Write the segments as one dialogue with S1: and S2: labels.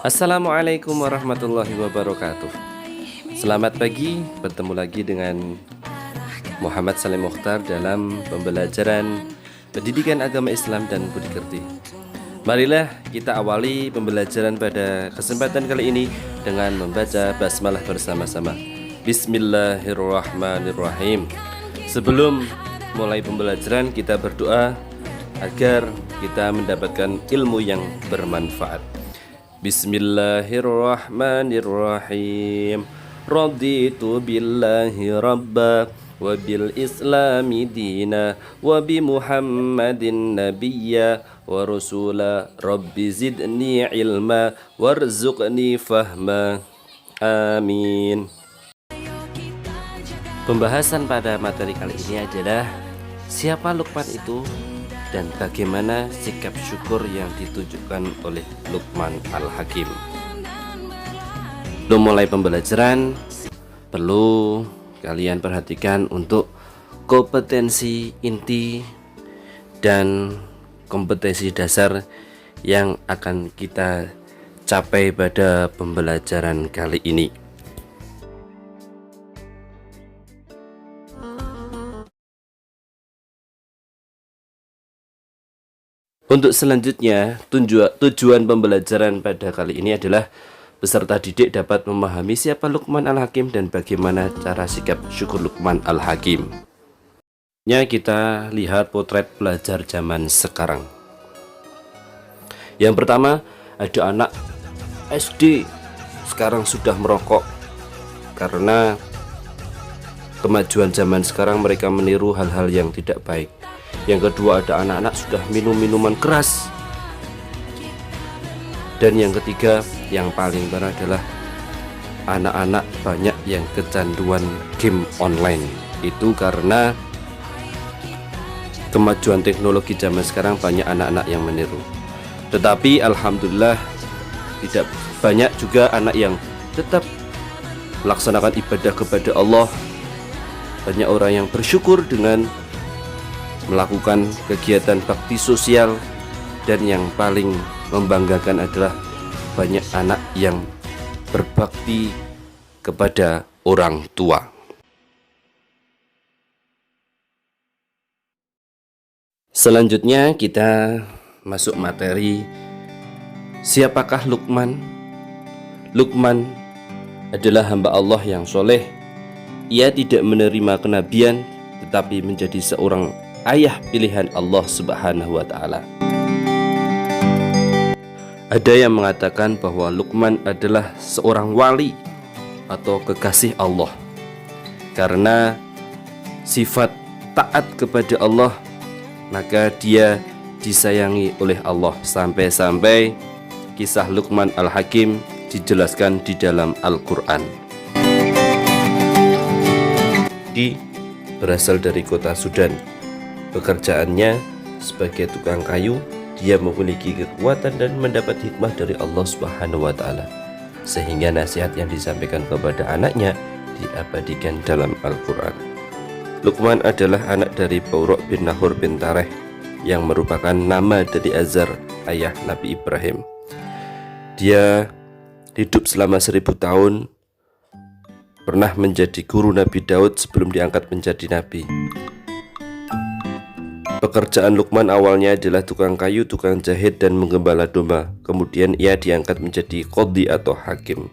S1: Assalamualaikum warahmatullahi wabarakatuh. Selamat pagi, bertemu lagi dengan Muhammad Salim Mokhtar dalam pembelajaran pendidikan agama Islam dan budi kerti. Marilah kita awali pembelajaran pada kesempatan kali ini dengan membaca basmalah bersama-sama. Bismillahirrahmanirrahim. Sebelum mulai pembelajaran, kita berdoa agar kita mendapatkan ilmu yang bermanfaat. Bismillahirrahmanirrahim. Raditu billahi rabba wa bil islami dina wa bi muhammadin nabiyya wa rasula rabbi zidni ilma warzuqni fahma. Amin. Pembahasan pada materi kali ini adalah siapa Luqman itu dan bagaimana sikap syukur yang ditunjukkan oleh Luqman Al-Hakim. Sebelum mulai pembelajaran, perlu kalian perhatikan untuk kompetensi inti dan kompetensi dasar yang akan kita capai pada pembelajaran kali ini. Untuk selanjutnya, tujuan pembelajaran pada kali ini adalah peserta didik dapat memahami siapa Luqman Al-Hakim dan bagaimana cara sikap syukur Luqman Al-Hakim. Kita lihat potret pelajar zaman sekarang. Yang pertama, ada anak SD sekarang sudah merokok. Karena kemajuan zaman sekarang mereka meniru hal-hal yang tidak baik. Yang kedua, ada anak-anak sudah minum minuman keras. Dan yang ketiga, yang paling parah adalah anak-anak banyak yang kecanduan game online. Itu karena kemajuan teknologi zaman sekarang banyak anak-anak yang meniru. Tetapi alhamdulillah tidak banyak juga anak yang tetap melaksanakan ibadah kepada Allah. Banyak orang yang bersyukur dengan melakukan kegiatan bakti sosial, dan yang paling membanggakan adalah banyak anak yang berbakti kepada orang tua. Selanjutnya kita masuk materi. Siapakah Luqman? Luqman adalah hamba Allah yang soleh. Ia tidak menerima kenabian, tetapi menjadi seorang ayah pilihan Allah Subhanahu wa ta'ala. Ada yang mengatakan bahwa Luqman adalah seorang wali atau kekasih Allah karena sifat taat kepada Allah, maka dia disayangi oleh Allah. Sampai-sampai kisah Luqman Al-Hakim dijelaskan di dalam Al-Quran. Dia berasal dari kota Sudan. Pekerjaannya sebagai tukang kayu, dia memiliki kekuatan dan mendapat hikmah dari Allah Subhanahu wa ta'ala, sehingga nasihat yang disampaikan kepada anaknya diabadikan dalam Al-Quran. Luqman adalah anak dari Baurok bin Nahur bin Tareh, yang merupakan nama dari Azar, ayah Nabi Ibrahim. Dia hidup selama 1000 tahun, pernah menjadi guru Nabi Daud sebelum diangkat menjadi nabi. Pekerjaan Luqman awalnya adalah tukang kayu, tukang jahit, dan menggembala domba. Kemudian ia diangkat menjadi qadhi atau hakim.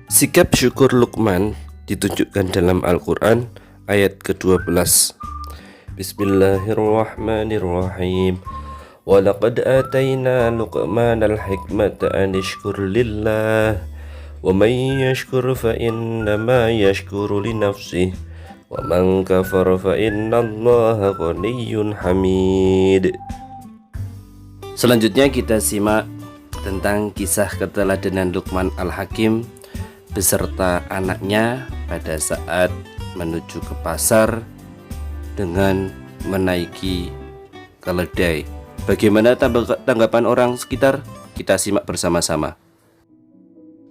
S1: Sikap syukur Luqman ditunjukkan dalam Al-Quran ayat ke-12. Bismillahirrahmanirrahim. Walaqad atayna Luqmanal hikmata an yashkur lillah wa man yashkur fa innama yashkuru li nafsihi wa man kafara fa innallaha ghaniyyun hamid. Selanjutnya kita simak tentang kisah keteladanan Luqman Al-Hakim beserta anaknya pada saat menuju ke pasar dengan menaiki keledai. Bagaimana tanggapan orang sekitar? Kita simak bersama-sama.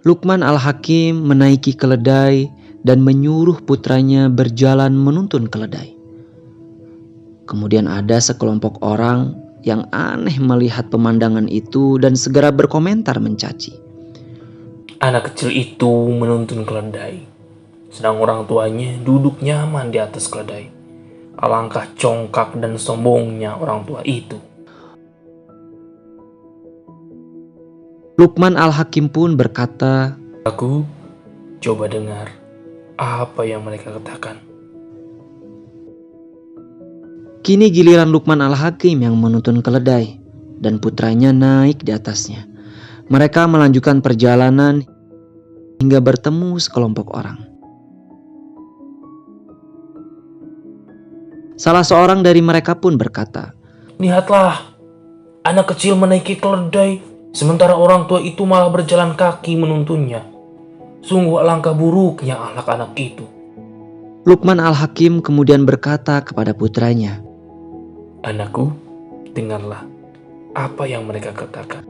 S2: Luqman Al-Hakim menaiki keledai dan menyuruh putranya berjalan menuntun keledai. Kemudian ada sekelompok orang yang aneh melihat pemandangan itu dan segera berkomentar mencaci.
S3: Anak kecil itu menuntun keledai, sedang orang tuanya duduk nyaman di atas keledai. Alangkah congkak dan sombongnya orang tua itu.
S2: Luqman Al-Hakim pun berkata,
S3: Aku coba dengar apa yang mereka katakan.
S2: kini giliran Luqman Al-Hakim yang menuntun keledai dan putranya naik di atasnya. Mereka melanjutkan perjalanan hingga bertemu sekelompok orang. Salah seorang dari mereka pun berkata,
S3: Lihatlah, anak kecil menaiki keledai, sementara orang tua itu malah berjalan kaki menuntunnya. Sungguh alangkah buruknya akhlak anak itu.
S2: Luqman Al-Hakim kemudian berkata kepada putranya,
S3: Anakku, dengarlah apa yang mereka katakan.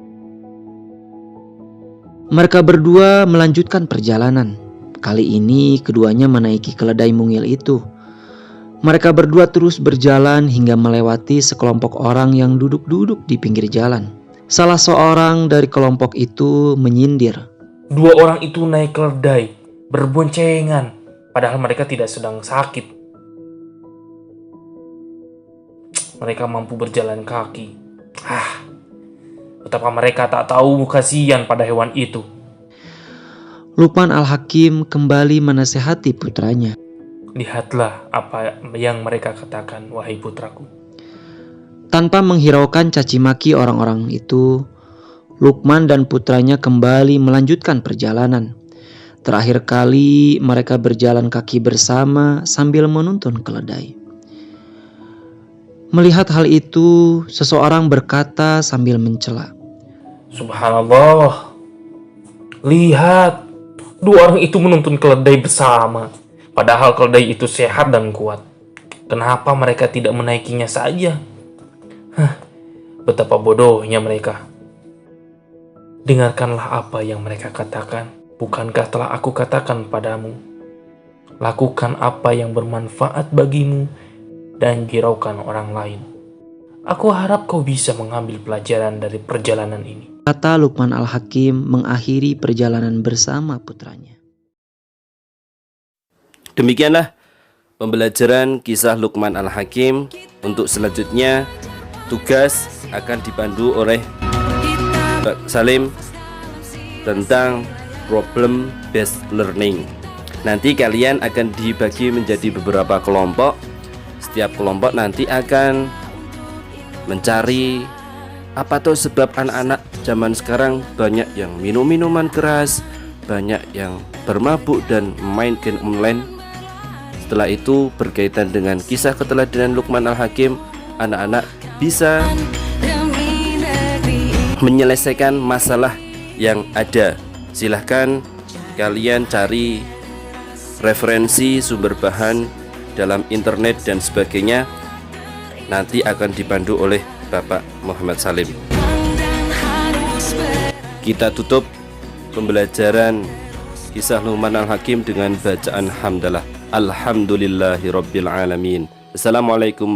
S2: Mereka berdua melanjutkan perjalanan. Kali ini keduanya menaiki keledai mungil itu. Mereka berdua terus berjalan hingga melewati sekelompok orang yang duduk-duduk di pinggir jalan. Salah seorang dari kelompok itu menyindir,
S3: Dua orang itu naik keledai, berboncengan, padahal mereka tidak sedang sakit. Mereka mampu berjalan kaki. Betapa mereka tak tahu kasihan pada hewan itu.
S2: Luqman Al-Hakim kembali menasihati putranya.
S3: Lihatlah apa yang mereka katakan, wahai putraku.
S2: Tanpa menghiraukan caci maki orang-orang itu, Luqman dan putranya kembali melanjutkan perjalanan. Terakhir kali mereka berjalan kaki bersama sambil menuntun keledai. Melihat hal itu, seseorang berkata sambil mencela,
S3: Subhanallah, lihat, dua orang itu menuntun keledai bersama. Padahal keledai itu sehat dan kuat. Kenapa mereka tidak menaikinya saja? Betapa bodohnya mereka. Dengarkanlah apa yang mereka katakan. Bukankah telah aku katakan padamu? Lakukan apa yang bermanfaat bagimu dan hiraukan orang lain. Aku harap kau bisa mengambil pelajaran dari perjalanan ini.
S2: Kata Luqman Al-Hakim mengakhiri perjalanan bersama putranya.
S1: Demikianlah pembelajaran kisah Luqman Al-Hakim. Untuk selanjutnya tugas akan dipandu oleh Pak Salim tentang problem based learning. Nanti kalian akan dibagi menjadi beberapa kelompok. Setiap kelompok nanti akan mencari apa tuh sebab anak-anak zaman sekarang banyak yang minum minuman keras, banyak yang bermabuk dan main game online. Setelah itu berkaitan dengan kisah keteladanan Luqman Al-Hakim, anak-anak bisa menyelesaikan masalah yang ada. Silahkan kalian cari referensi sumber bahan dalam internet dan sebagainya. Nanti akan dipandu oleh Bapak Muhammad Salim. Kita tutup pembelajaran kisah Luqman Al-Hakim dengan bacaan hamdalah. Alhamdulillahirabbil alamin. Assalamualaikum